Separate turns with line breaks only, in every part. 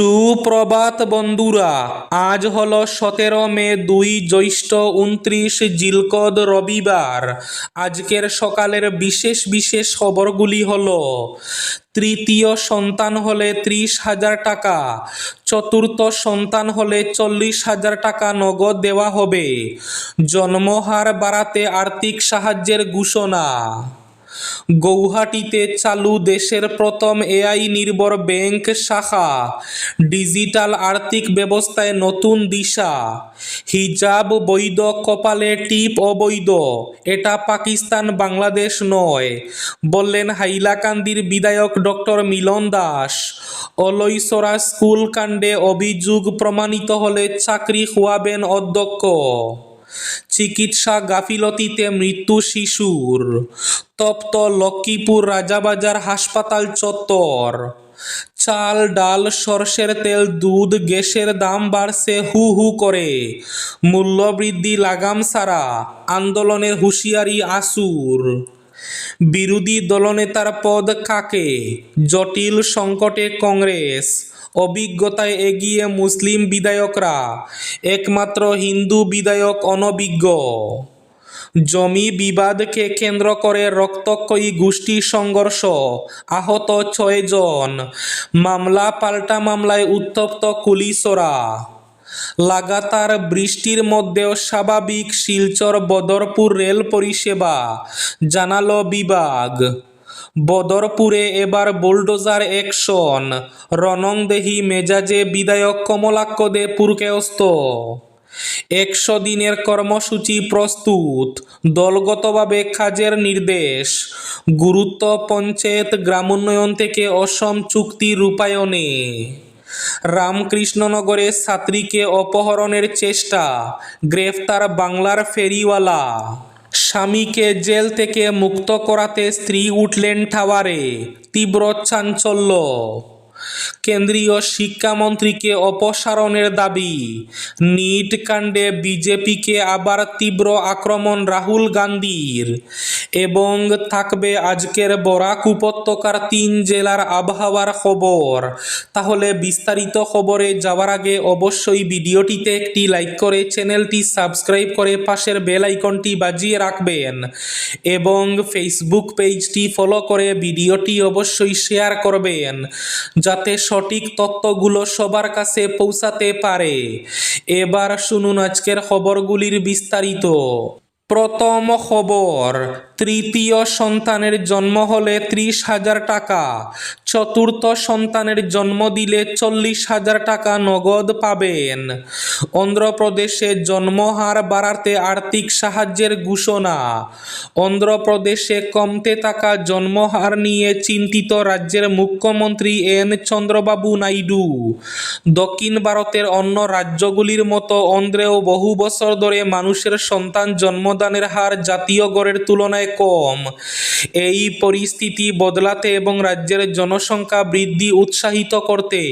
সুপ্রভাত বন্ধুরা, আজ হলো 17 মে, 2 জ্যৈষ্ঠ, 29 জিলকদ, রবিবার। আজকের সকালের বিশেষ বিশেষ খবরগুলি হলো: তৃতীয় সন্তান হলে 30,000 টাকা, চতুর্থ সন্তান হলে 40,000 টাকা নগদ দেওয়া হবে, জন্মহার বাড়াতে আর্থিক সাহায্যের ঘোষণা, গৌহাটিতে চালু দেশের প্রথম এআই নির্ভর ব্যাংক শাখা, ডিজিটাল আর্থিক ব্যবস্থায় নতুন দিশা, হিজাব বৈধ, কপালে টিপ অবৈধ, এটা পাকিস্তান বাংলাদেশ নয়, বললেন হাইলাকান্দির বিধায়ক ডক্টর মিলন দাস। অলৈসরা স্কুল কাণ্ডে অভিযোগ প্রমাণিত হলে চাকরি খোয়াবেন অধ্যক্ষ। চিকিৎসা গাফিলতিতে মৃত্যু শিশুর। তপ্ত লক্ষ্মীপুর রাজাবাজার হাসপাতাল চত্বর। চাল, ডাল, সরষের তেল, দুধ, গ্যাসের দাম বাড়ছে হু হু করে, মূল্যবৃদ্ধি লাগাম ছাড়া, আন্দোলনের হুঁশিয়ারি আসুর। বিরোধী দলনেতার পদ কাকে? জটিল সংকটে কংগ্রেস, অভিজ্ঞতায় এগিয়ে মুসলিম বিধায়করা, একমাত্র হিন্দু বিধায়ক অনভিজ্ঞ। জমি বিবাদকে কেন্দ্র করে রক্তক্ষয়ী গোষ্ঠী সংঘর্ষ, আহত 6 জন, মামলা পাল্টা মামলায় উত্তপ্ত কুলিশরা। লাগাতার বৃষ্টির মধ্যেও স্বাভাবিক শিলচর বদরপুর রেল পরিষেবা, জানালো বিভাগ। বদরপুরে এবার বুলডোজার অ্যাকশন, রণংদেহী মেজাজে বিধায়ক কমলাক্ষ দে পুরকেয়স্ত। 100 দিনের কর্মসূচি প্রস্তুত, দলগতভাবে কাজের নির্দেশ, গুরুত্ব পঞ্চায়েত গ্রামোন্নয়ন থেকে অসম চুক্তি রূপায়ণে। রামকৃষ্ণনগরে ছাত্রীকে অপহরণের চেষ্টা, গ্রেফতার বাংলার ফেরিওয়ালা। স্বামীকে জেল থেকে মুক্ত করাতে স্ত্রী উঠলেন টাওয়ারে, তীব্র চাঞ্চল্য। কেন্দ্রীয় শিক্ষামন্ত্রীকে অপসারণের দাবি। নিট কাণ্ডে বিজেপিকে আবার তীব্র আক্রমণ রাহুল গান্ধীর। এবং থাকবে আজকের বরাক উপত্যকার 3 জেলার আবহাওয়ার খবর। তাহলে বিস্তারিত খবরে যাওয়ার আগে অবশ্যই ভিডিওটিতে একটি লাইক করে চ্যানেলটি সাবস্ক্রাইব করে পাশের বেল আইকনটি বাজিয়ে রাখবেন এবং ফেসবুক পেজটি ফলো করে ভিডিওটি অবশ্যই শেয়ার করবেন যাতে সঠিক তথ্যগুলো সবার কাছে পৌঁছাতে পারে। এবার শুনুন আজকের খবরগুলির বিস্তারিত। প্রথম খবর, তৃতীয় সন্তানের জন্ম হলে 30,000 টাকা, চতুর্থ সন্তানের জন্ম দিলে 40,000 টাকা নগদ পাবেন। অন্ধ্রপ্রদেশে জন্মহার বাড়াতে আর্থিক সাহায্যের ঘোষণা। অন্ধ্রপ্রদেশে কমতে থাকা জন্মহার নিয়ে চিন্তিত রাজ্যের মুখ্যমন্ত্রী এন চন্দ্রবাবু নাইডু। দক্ষিণ ভারতের অন্য রাজ্যগুলির মতো অন্ধ্রেও বহু বছর ধরে মানুষের সন্তান জন্মদানের হার জাতীয় গড়ের তুলনায় কম। এই পরিস্থিতি বদলাতে এবং রাজ্যের জনসংখ্যা বৃদ্ধি উৎসাহিত করতে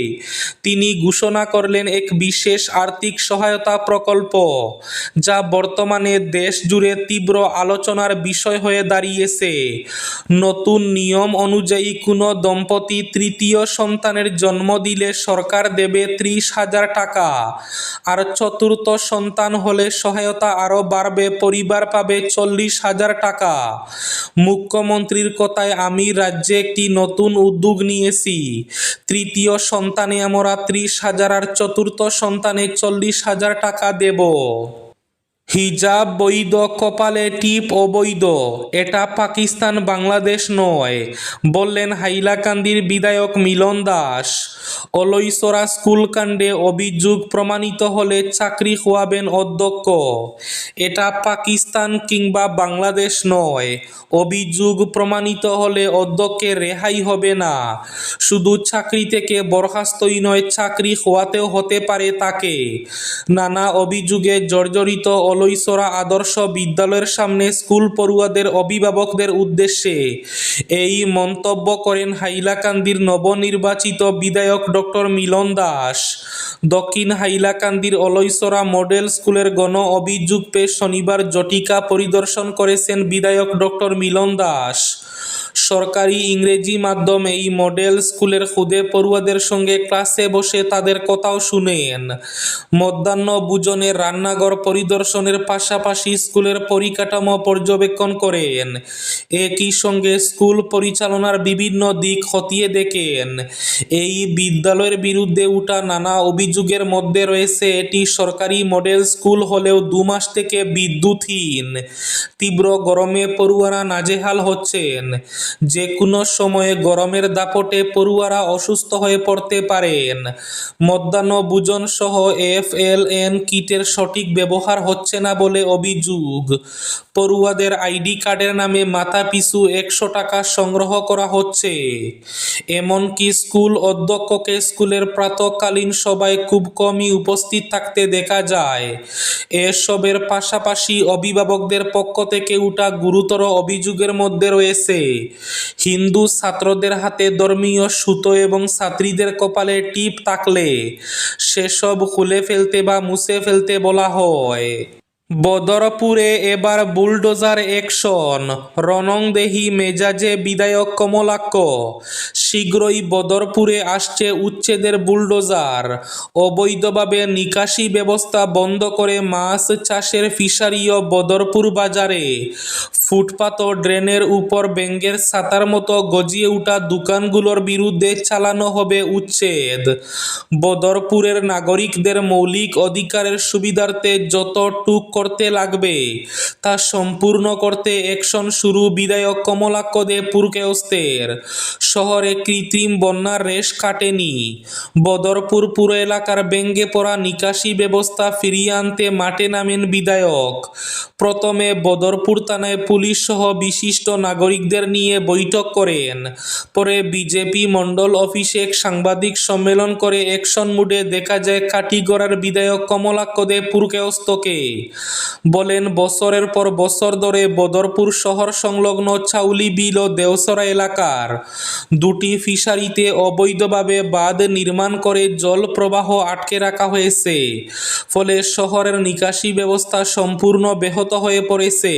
তিনি ঘোষণা করলেন এক বিশেষ আর্থিক সহায়তা প্রকল্প, যা বর্তমানে দেশ জুড়ে তীব্র আলোচনার বিষয় হয়ে দাঁড়িয়েছে। নতুন নিয়ম অনুযায়ী কোনো দম্পতি তৃতীয় সন্তানের জন্ম দিলে সরকার দেবে 30,000 টাকা, আর চতুর্থ সন্তান হলে সহায়তা আরও বাড়বে, পরিবার পাবে 40,000 টাকা। মুখ্যমন্ত্রীর কথায়, আমি রাজ্যে একটি নতুন উদ্যোগ নিয়েছি। তৃতীয় সন্তানে আমরা 30,000 আর চতুর্থ সন্তানে 40,000 টাকা দেব। হিজাব বৈধ, কপালে টিপ অবৈধ, এটা পাকিস্তান বাংলাদেশ নয়, বললেন হাইলাকান্দির বিধায়ক মিলন দাস। অলৈসরা স্কুল কাণ্ডে অভিযোগ প্রমাণিত হলে চাকরি খোয়াবেন অধ্যক্ষ। এটা পাকিস্তান কিংবা বাংলাদেশ নয়, অভিযোগ প্রমাণিত হলে অধ্যক্ষের রেহাই হবে না। শুধু চাকরি থেকে বরখাস্তই নয়, চাকরি খোয়াতেও হতে পারে তাকে। নানা অভিযোগে জর্জরিত অলৈসরা আদর্শ বিদ্যালয়ের সামনে স্কুল পড়ুয়াদের অভিভাবকদের উদ্দেশ্যে এই মন্তব্য করেন হাইলাকান্দির নবনির্বাচিত বিধায়ক ডক্টর মিলন দাস। দক্ষিণ হাইলাকান্দির অলৈসরা মডেল স্কুলের গণ অভিযোগ পেয়ে শনিবার জটিকা পরিদর্শন করেছেন বিধায়ক ডক্টর মিলন দাস। সরকারি ইংরেজি মাধ্যম এই মডেল স্কুলের খুদে পড়ুয়াদের সঙ্গে ক্লাসে বসে তাদের কথাও শুনেন। মধ্যাহ্ন ভোজনের রান্নাঘর পরিদর্শনের পাশাপাশি স্কুলের পরিকাঠামো পর্যবেক্ষণ করেন। একই সঙ্গে স্কুল পরিচালনার বিভিন্ন দিক খতিয়ে দেখেন। এই বিদ্যালয়ের বিরুদ্ধে উঠা নানা অভিযোগের মধ্যে রয়েছে এটি সরকারি মডেল স্কুল হলেও 2 মাস থেকে বিদ্যুৎহীন। তীব্র গরমে পড়ুয়ারা নাজেহাল হচ্ছেন। যে কোনো সময়ে গরমের দাপটে পড়ুয়ারা অসুস্থ হয়ে পড়তে পারেন। মধ্যাহ্ন ভোজন সহ FLN কিটের সঠিক ব্যবহার হচ্ছে না বলে অভিযোগ। পড়ুয়াদের আইডি কার্ডের নামে মাথাপিছু 100 টাকা সংগ্রহ করা হচ্ছে। এমনকি স্কুল অধ্যক্ষকে স্কুলের প্রাতঃকালীন সভায় খুব কমই উপস্থিত থাকতে দেখা যায়। এসবের পাশাপাশি অভিভাবকদের পক্ষ থেকে উঠা গুরুতর অভিযোগের মধ্যে রয়েছে হিন্দু ছাত্রদের হাতে ধর্মীয় সুতো এবং ছাত্রীদের কপালে টিপ থাকলে সেসব খুলে ফেলতে বা মুছে ফেলতে বলা হয়। বদরপুরে এবার বুলডোজার অ্যাকশন, রণংদেহী মেজাজে বিধায়ক কমলাক্ষ। শীঘ্রই বদরপুরে আসছে উচ্ছেদের বুলডোজার। অবৈধভাবে নিকাশি ব্যবস্থা বন্ধ করে মাছ চাষের ফিশারিও বদরপুর বাজারে। ফুটপাত ও ড্রেনের উপর ব্যাঙের ছাতার মতো গজিয়ে ওঠা দোকানগুলোর বিরুদ্ধে চালানো হবে উচ্ছেদ। বদরপুরের নাগরিকদের মৌলিক অধিকারের সুবিধার্থে যতটুক করতে লাগবে তা সম্পূর্ণ করতে অ্যাকশন শুরু বিধায়ক কমলাক্ষ দে পুরকায়স্থের। শহরে কৃত্রিম বন্যার রেশ কাটেনি। বদরপুর পুর এলাকার ভেঙে পড়া নিকাশি ব্যবস্থা ফিরিয়ে আনতে মাঠে নামেন বিধায়ক। প্রথমে বদরপুর থানায় পুলিশ সহ বিশিষ্ট নাগরিকদের নিয়ে বৈঠক করেন। পরে বিজেপি মণ্ডল অফিসে এক সাংবাদিক সম্মেলন করে অ্যাকশন মুডে দেখা যায় কাটিগড়ার বিধায়ক কমলাক্ষ দে পুরকায়স্থকে। বলেন, বছরের পর বছর ধরে বদরপুর শহর সংলগ্ন চাউলি বিল ও দেওসরা এলাকার 2টি ফিশারিতে অবৈধভাবে বাঁধ নির্মাণ করে জল প্রবাহ আটকে রাখা হয়েছে। ফলে শহরের নিকাশি ব্যবস্থা সম্পূর্ণ ব্যাহত হয়ে পড়েছে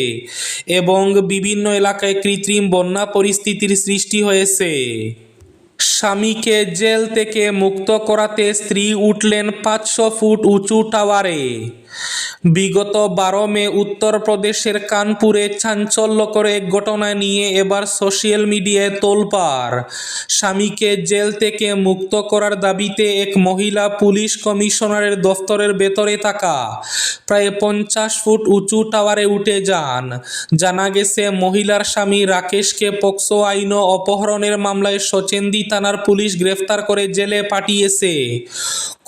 এবং বিভিন্ন এলাকায় কৃত্রিম বন্যা পরিস্থিতির সৃষ্টি হয়েছে। স্বামীকে জেল থেকে মুক্ত করাতে স্ত্রী উঠলেন 500 ফুট উঁচু টাওয়ারে। বিগত 12 মে উত্তরপ্রদেশের কানপুরে চাঞ্চল্যকর এক ঘটনা নিয়ে এবার সোশ্যাল মিডিয়ায় তোলপাড়। স্বামীকে জেল থেকে মুক্ত করার দাবিতে এক মহিলা পুলিশ কমিশনারের দফতরের ভেতরে থাকা প্রায় 50 ফুট উঁচু টাওয়ারে উঠে যান। জানা গেছে, মহিলার স্বামী রাকেশকে পক্সো আইন ও অপহরণের মামলায় সচেন্দি থানার পুলিশ গ্রেফতার করে জেলে পাঠিয়েছে।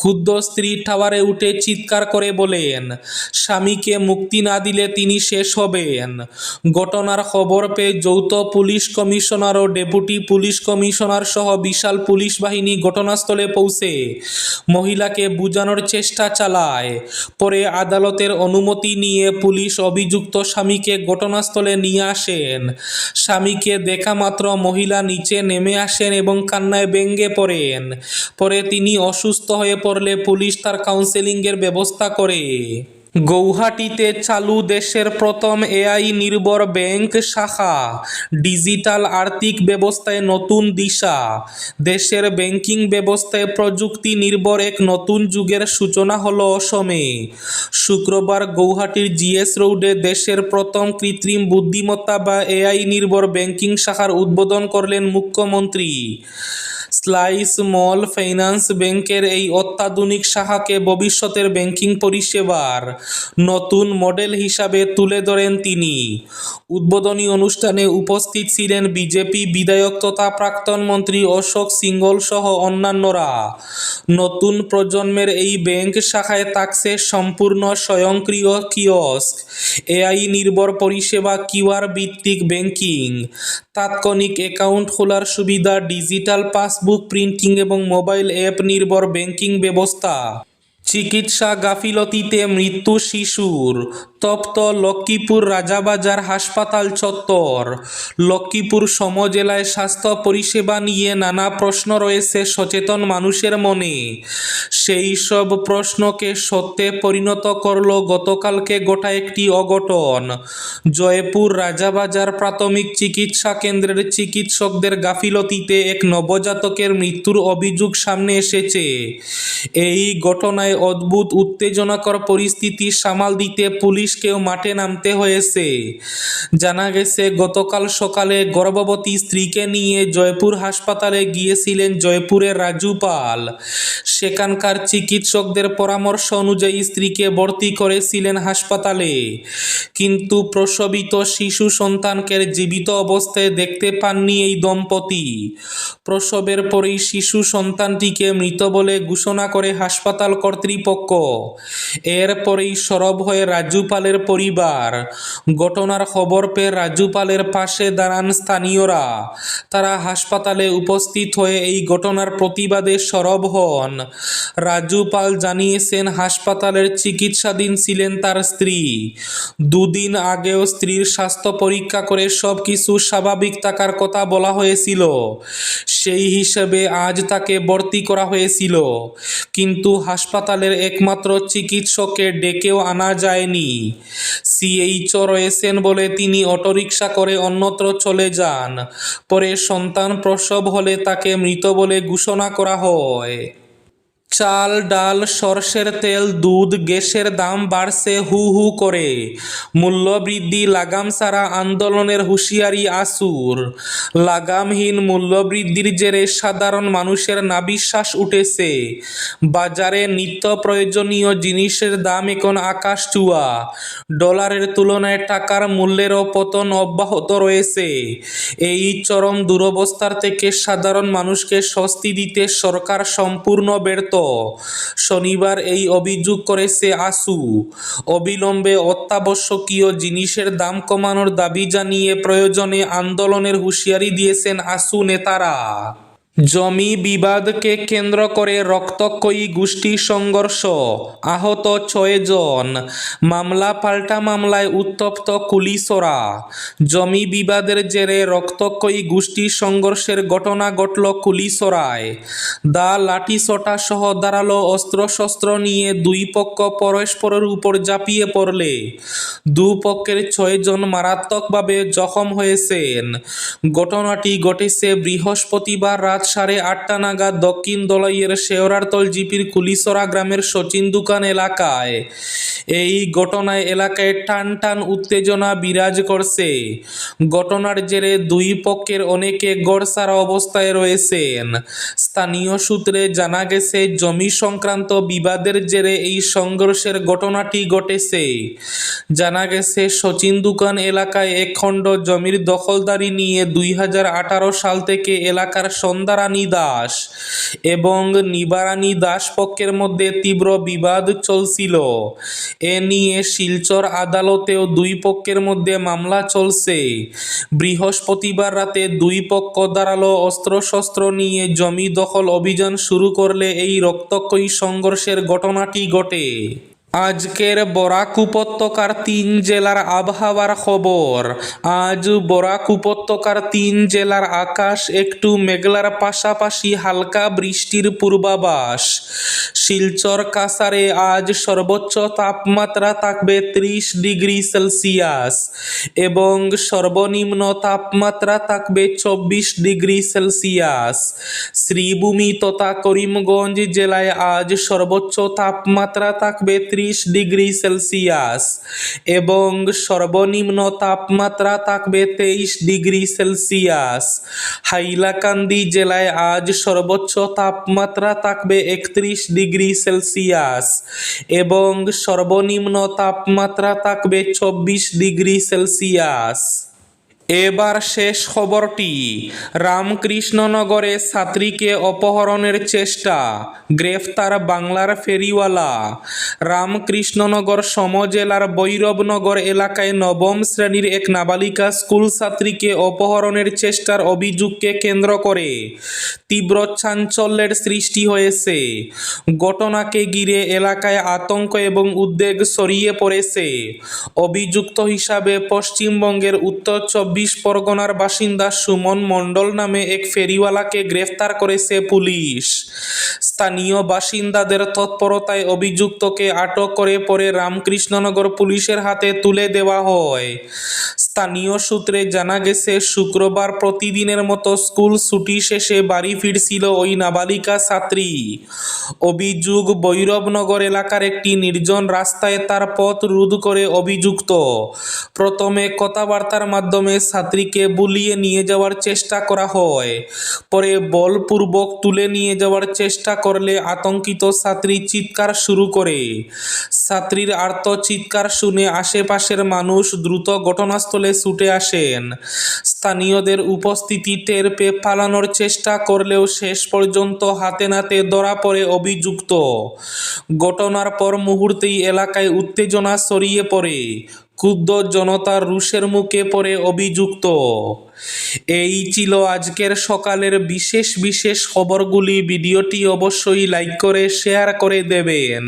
ক্ষুব্ধ স্ত্রী টাওয়ারে উঠে চিৎকার করে বলেন, স্বামীকে মুক্তি না দিলে তিনি শেষ হবেন। ঘটনার খবর পেয়ে যৌথ পুলিশ কমিশনার ও ডেপুটি পুলিশ কমিশনার সহ বিশাল পুলিশ বাহিনী ঘটনাস্থলে পৌঁছে মহিলাকে বুঝানোর চেষ্টা চালায়। পরে আদালতের অনুমতি নিয়ে পুলিশ অভিযুক্ত স্বামীকে ঘটনাস্থলে নিয়ে আসেন। স্বামীকে দেখা মাত্র মহিলা নিচে নেমে আসেন এবং কান্নায় ভেঙে পড়েন। পরে তিনি অসুস্থ হয়ে পড়লে পুলিশ তার কাউন্সেলিংয়ের ব্যবস্থা করে। গৌহাটিতে চালু দেশের প্রথম AI নির্ভর ব্যাংক শাখা। ডিজিটাল আর্থিক ব্যবস্থায় নতুন দিশা। দেশের ব্যাংকিং ব্যবস্থায় প্রযুক্তি নির্ভর এক নতুন যুগের সূচনা হলো অসমে। শুক্রবার গৌহাটির GS রোডে দেশের প্রথম কৃত্রিম বুদ্ধিমত্তা বা AI নির্ভর ব্যাংকিং শাখার উদ্বোধন করলেন মুখ্যমন্ত্রী। স্লাইস স্মল ফাইন্যান্স ব্যাংকের এই অত্যাধুনিক শাখাকে ভবিষ্যতের ব্যাংকিং পরিষেবার নতুন মডেল হিসাবে তুলে ধরেন তিনি। উদ্বোধনী অনুষ্ঠানে উপস্থিত ছিলেন বিজেপি বিধায়ক তথা প্রাক্তন মন্ত্রী অশোক সিংঘল সহ অন্যান্যরা। নতুন প্রজন্মের এই ব্যাংক শাখায় থাকছে সম্পূর্ণ স্বয়ংক্রিয় কিয়স্ক, AI নির্ভর পরিষেবা, QR ভিত্তিক ব্যাংকিং, তাৎক্ষণিক অ্যাকাউন্ট খোলার সুবিধা, ডিজিটাল পাসবুক প্রিন্টিং এবং মোবাইল অ্যাপ নির্ভর ব্যাংকিং ব্যবস্থা। চিকিৎসা গাফিলতিতে মৃত্যু শিশুর, উত্তপ্ত লক্ষ্মীপুর রাজাবাজার হাসপাতাল চত্বর। লক্ষ্মীপুর সমজেলায় স্বাস্থ্য পরিষেবা নিয়ে নানা প্রশ্ন রয়েছে সচেতন মানুষের মনে। সেই সব প্রশ্নকে সত্যে পরিণত করল গতকালকে গোটা একটি অঘটন। জয়পুর রাজাবাজার প্রাথমিক চিকিৎসা কেন্দ্রের চিকিৎসকদের গাফিলতিতে এক নবজাতকের মৃত্যুর অভিযোগ সামনে এসেছে। এই ঘটনায় অদ্ভুত উত্তেজনাকর পরিস্থিতি সামাল দিতে পুলিশকেও মাঠে নামতে হয়েছে। জানা গেছে, গতকাল সকালে গর্ভবতী স্ত্রীকে নিয়ে জয়পুর হাসপাতালে গিয়েছিলেন জয়পুরের রাজু পাল। সেখানকার চিকিৎসকদের পরামর্শ অনুযায়ী স্ত্রীকে ভর্তি করেছিলেন হাসপাতালে, কিন্তু প্রসবিত শিশু সন্তানকে জীবিত অবস্থায় দেখতে পাননি এই দম্পতি। প্রসবের পরেই শিশু সন্তানটিকে মৃত বলে ঘোষণা করে হাসপাতাল কর্তৃপক্ষ। এরপরেই সরব হয়ে রাজু পালের পরিবার। ঘটনার খবর পেয়ে রাজু পালের পাশে দাঁড়ান স্থানীয়রা। তারা হাসপাতালে উপস্থিত হয়ে এই ঘটনার প্রতিবাদে সরব হন। রাজু পাল জানিয়েছেন, হাসপাতালের চিকিৎসাধীন ছিলেন তার স্ত্রী। দুদিন আগেও স্ত্রীর স্বাস্থ্য পরীক্ষা করে সব কিছু স্বাভাবিক থাকার কথা বলা হয়েছিল। সেই হিসেবে আজ তাকে ভর্তি করা হয়েছিল, কিন্তু হাসপাতালের একমাত্র চিকিৎসককে ডেকেও আনা যায়নি। সিএইচও রয়েছেন বলে তিনি অটোরিকশা করে অন্যত্র চলে যান। পরে সন্তান প্রসব হলে তাকে মৃত বলে ঘোষণা করা হয়। চাল, ডাল, সরষের তেল, দুধ, গ্যাসের দাম বাড়ছে হু হু করে। মূল্যবৃদ্ধি লাগাম ছাড়া আন্দোলনের হুঁশিয়ারি আসুর। লাগামহীন মূল্যবৃদ্ধির জেরে সাধারণ মানুষের নাভিশ্বাস উঠেছে। বাজারে নিত্য প্রয়োজনীয় জিনিসের দাম এখন আকাশ ছোঁয়া। ডলারের তুলনায় টাকার মূল্যেরও পতন অব্যাহত রয়েছে। এই চরম দুরবস্থার থেকে সাধারণ মানুষকে স্বস্তি দিতে সরকার সম্পূর্ণ ব্যর্থ। শনিবার এই অভিযোগ করেছে আসু। অবিলম্বে অত্যাবশ্যকীয় জিনিসের দাম কমানোর দাবি জানিয়ে প্রয়োজনে আন্দোলনের হুঁশিয়ারি দিয়েছেন আসু নেতারা। জমি বিবাদকে কেন্দ্র করে রক্তক্ষয়ী গোষ্ঠী সংঘর্ষ, আহত 6 জন। মামলা পাল্টা মামলায় উত্তপ্ত কুলিসরা। জমি বিবাদের জেরে রক্তক্ষয়ী গোষ্ঠী সংঘর্ষের ঘটনা ঘটল কুলিসরায়। দা লাঠিসোঁটা সহ ধারালো অস্ত্রশস্ত্র নিয়ে দুই পক্ষ পরস্পরের উপর ঝাঁপিয়ে পড়লে দুপক্ষের 6 জন মারাত্মকভাবে জখম হয়েছেন। ঘটনাটি ঘটেছে বৃহস্পতিবার রাত 8:30 নাগাদ দক্ষিণ ধলাইয়ের শেওড়ারতল জিপির কুলিসরা গ্রামের শচীন দোকান এলাকায়। এই ঘটনায় এলাকায় টান টান উত্তেজনা বিরাজ করছে। ঘটনার জেরে দুই পক্ষের অনেকে গড়ছাড়া অবস্থায় রয়েছেন। স্থানীয় সূত্রে জানা গেছে, জমি সংক্রান্ত বিবাদের জেরে এই সংঘর্ষের ঘটনাটি ঘটেছে। জানা গেছে, শচীন দোকান এলাকায় এক খণ্ড জমির দখলদারি নিয়ে 2018 সাল থেকে এলাকার সন্ধ্যারানী দাস এবং নিবারানী দাস পক্ষের মধ্যে তীব্র বিবাদ চলছিল। এ নিয়ে শিলচর আদালতেও দুই পক্ষের মধ্যে মামলা চলছে। বৃহস্পতিবার রাতে দুই পক্ষ ধারালো অস্ত্রশস্ত্র নিয়ে জমি দখল অভিযান শুরু করলে এই রক্তক্ষয়ী সংঘর্ষের ঘটনাটি ঘটে। আজকের বরাক উপত্যকার 3 জেলার আবহাওয়ার খবর। আজ বরাক উপত্যকার 3 জেলার আকাশ একটু মেঘলার পাশাপাশি হালকা বৃষ্টির পূর্বাভাস। শিলচর কাছাড়ে আজ সর্বোচ্চ তাপমাত্রা থাকবে 30 ডিগ্রি সেলসিয়াস এবং সর্বনিম্ন তাপমাত্রা থাকবে 24 ডিগ্রি সেলসিয়াস। শ্রীভূমি তথা করিমগঞ্জ জেলায় আজ সর্বোচ্চ তাপমাত্রা থাকবে 30 ডিগ্রি সেলসিয়াস এবং সর্বনিম্ন তাপমাত্রা থাকবে 23 ডিগ্রি সেলসিয়াস। হাইলাকান্দি জেলায় আজ সর্বোচ্চ তাপমাত্রা থাকবে 31 ডিগ্রি সেলসিয়াস এবং সর্বনিম্ন তাপমাত্রা থাকবে 24 ডিগ্রি সেলসিয়াস। এবার শেষ খবরটি। রামকৃষ্ণনগরে ছাত্রীকে অপহরণের চেষ্টা, গ্রেফতার বাংলার ফেরিওয়ালা। রামকৃষ্ণনগর সমজেলার বৈরবনগর এলাকায় নবম শ্রেণীর এক নাবালিকা স্কুল ছাত্রীকে অপহরণের চেষ্টার অভিযোগকে কেন্দ্র করে তীব্র চাঞ্চল্যের সৃষ্টি হয়েছে। ঘটনাকে ঘিরে এলাকায় আতঙ্ক এবং উদ্বেগ ছড়িয়ে পড়েছে। অভিযুক্ত হিসাবে পশ্চিমবঙ্গের উত্তর ২৪ পরগনার বাসিন্দা সুমন মণ্ডল নামে এক ফেরিওয়ালাকে গ্রেফতার করেছে পুলিশ। স্থানীয় বাসিন্দাদের তৎপরতায় অভিযুক্তকে আটক করে পরে রামকৃষ্ণনগর পুলিশের হাতে তুলে দেওয়া হয়। স্থানীয় সূত্রে জানা গেছে, শুক্রবার প্রতিদিনের মতো স্কুল ছুটি শেষে বাড়ি ফিরছিল ওই নাবালিকা ছাত্রী। অভিযোগ, বৈরবনগর এলাকার একটি নির্জন রাস্তায় তার পথ রোধ করে অভিযুক্ত প্রথমে কথাবার্তার মাধ্যমে ছাত্রীকে বুলিয়ে নিয়ে যাওয়ার চেষ্টা করা হয়। পরে বলপূর্বক তুলে নিয়ে যাওয়ার চেষ্টা করলে আতঙ্কিত ছাত্রী চিৎকার শুরু করে। ছাত্রীর আর্ত চিৎকার শুনে আশেপাশের মানুষ দ্রুত ঘটনাস্থলে ছুটে আসেন। স্থানীয়দের উপস্থিতি টের পেয়ে পালানোর চেষ্টা করলেও শেষ পর্যন্ত হাতে নাতে ধরা পড়ে অভিযুক্ত। ঘটনার পর মুহূর্তেই এলাকায় উত্তেজনা ছড়িয়ে পড়ে। ক্ষুব্ধ জনতার রোষের মুখে পড়ে অভিযুক্ত। এই ছিল আজকের সকালের বিশেষ খবরগুলি। ভিডিওটি অবশ্যই লাইক করে শেয়ার করে দেবেন।